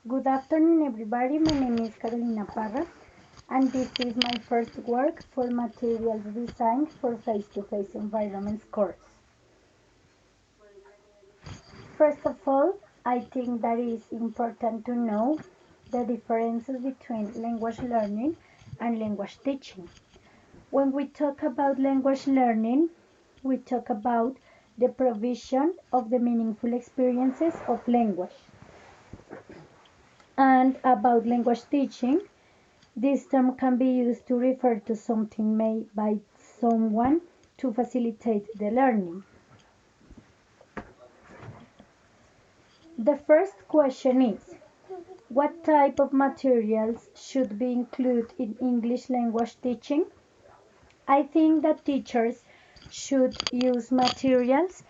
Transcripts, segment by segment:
Good afternoon, everybody. My name is Carolina Parra, and this is my first work for materials design for face-to-face environments course. First of all, I think that it is important to know the differences between language learning and language teaching. When we talk about language learning, we talk about the provision of the meaningful experiences of language. And about language teaching, this term can be used to refer to something made by someone to facilitate the learning. The first question is, what type of materials should be included in English language teaching? I think that teachers should use materials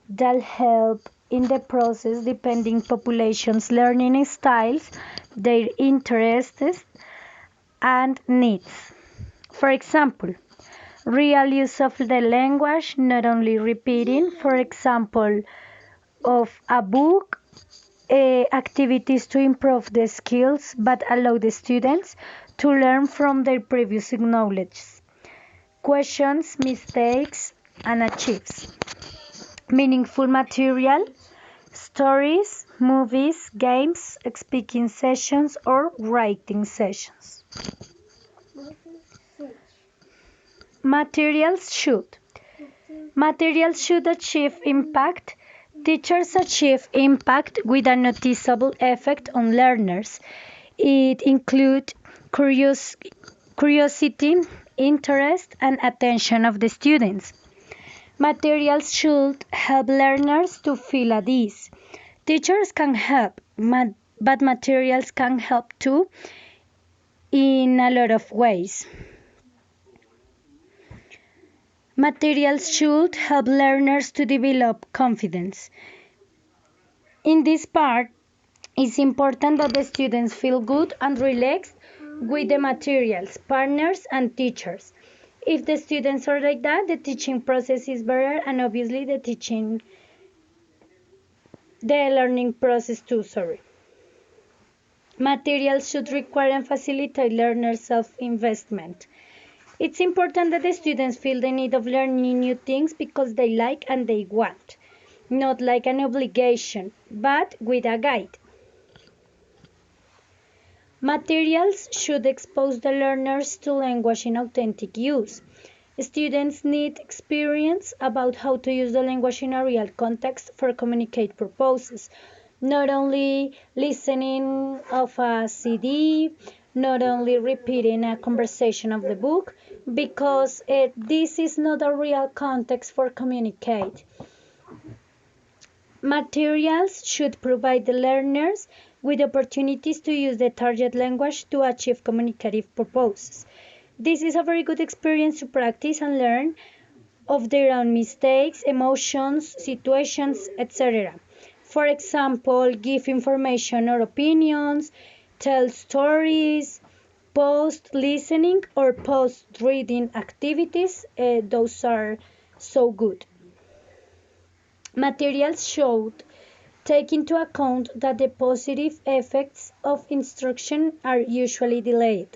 that help in the process depending population's learning styles, their interests and needs. For example, real use of the language, not only repeating, for example, of a book, activities to improve the skills, but allow the students to learn from their previous knowledge. Questions, mistakes, and achieves. Meaningful material, stories, movies, games, speaking sessions, or writing sessions. Materials should. Materials should achieve impact. Teachers achieve impact with a noticeable effect on learners. It includes curiosity, interest, and attention of the students. Materials should help learners to feel at ease. Teachers can help, but materials can help too in a lot of ways. Materials should help learners to develop confidence. In this part, it's important that the students feel good and relaxed with the materials, partners, and teachers. If the students are like that, the teaching process is better, and obviously the learning process too, sorry. Materials should require and facilitate learner self-investment. It's important that the students feel the need of learning new things because they like and they want, not like an obligation, but with a guide. Materials should expose the learners to language in authentic use. Students need experience about how to use the language in a real context for communicate purposes, not only listening of a CD, not only repeating a conversation of the book, because this is not a real context for communicate. Materials should provide the learners with opportunities to use the target language to achieve communicative purposes. This is a very good experience to practice and learn of their own mistakes, emotions, situations, etc. For example, give information or opinions, tell stories, post listening or post reading activities. Those are so good. Materials should take into account that the positive effects of instruction are usually delayed.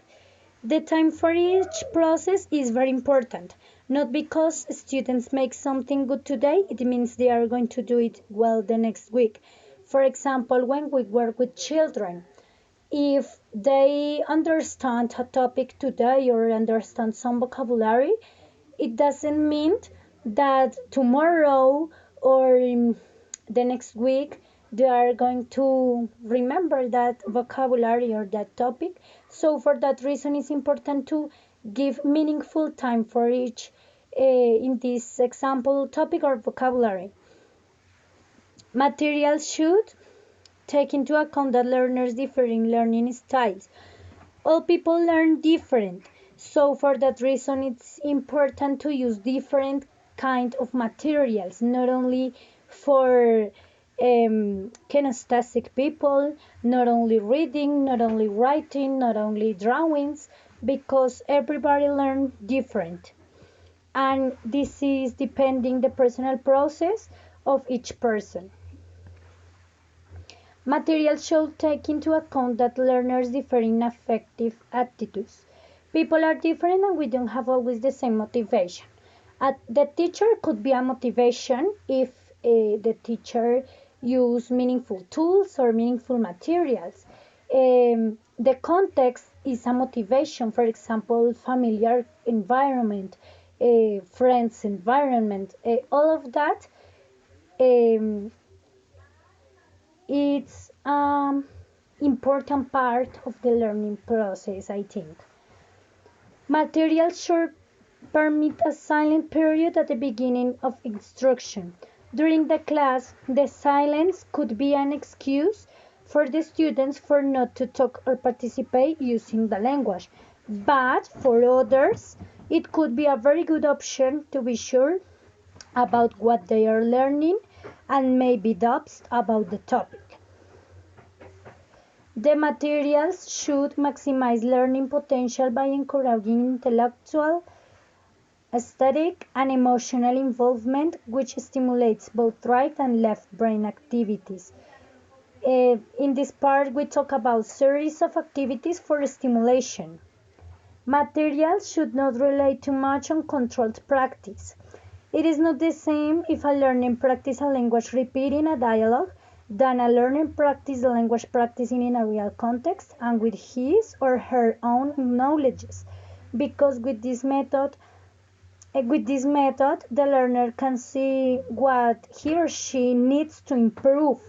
The time for each process is very important. Not because students make something good today, it means they are going to do it well the next week. For example, when we work with children, if they understand a topic today or understand some vocabulary, it doesn't mean that tomorrow or the next week they are going to remember that vocabulary or that topic. So, for that reason, it's important to give meaningful time for each, in this example, topic or vocabulary. Materials should take into account that learners differ in learning styles. All people learn different, so for that reason it's important to use different kind of materials, not only for kinesthetic people, not only reading, not only writing, not only drawings, because everybody learns different, and this is depending the personal process of each person. Materials should take into account that learners differ in affective attitudes. People are different and we don't have always the same motivation. The teacher could be a motivation if the teacher use meaningful tools or meaningful materials. The context is a motivation, for example, familiar environment, friends environment, all of that. Um, it's important part of the learning process, I think. Materials should permit a silent period at the beginning of instruction. During the class, the silence could be an excuse for the students for not to talk or participate using the language. But for others, it could be a very good option to be sure about what they are learning and maybe doubts about the topic. The materials should maximize learning potential by encouraging intellectual, aesthetic, and emotional involvement, which stimulates both right and left brain activities. In this part, we talk about series of activities for stimulation. Materials should not rely too much on controlled practice. It is not the same if a learner practices a language repeating a dialogue than a learner practices the language practicing in a real context and with his or her own knowledges. Because with this method, the learner can see what he or she needs to improve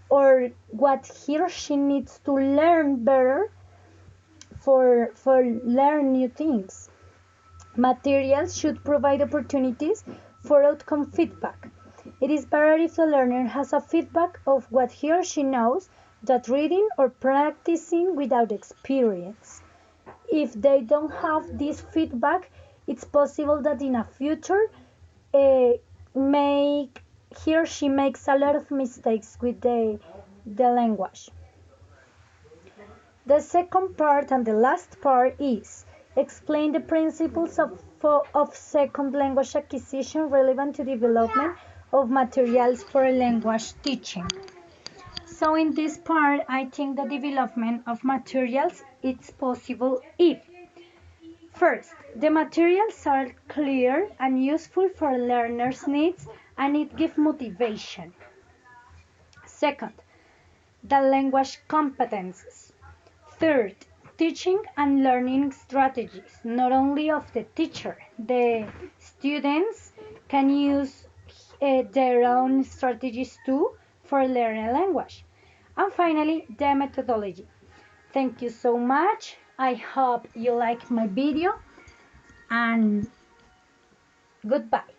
or what he or she needs to learn better for learn new things. Materials should provide opportunities for outcome feedback. It is better if the learner has a feedback of what he or she knows than reading or practicing without experience. If they don't have this feedback, it's possible that in a future make he or she makes a lot of mistakes with the language. The second part and the last part is explain the principles of second language acquisition relevant to development of materials for language teaching. So in this part, I think the development of materials is possible if first, the materials are clear and useful for learners' needs and it gives motivation. Second, the language competences. Third, teaching and learning strategies, not only of the teacher. The students can use their own strategies too for learning language. And finally, the methodology. Thank you so much. I hope you like my video and goodbye.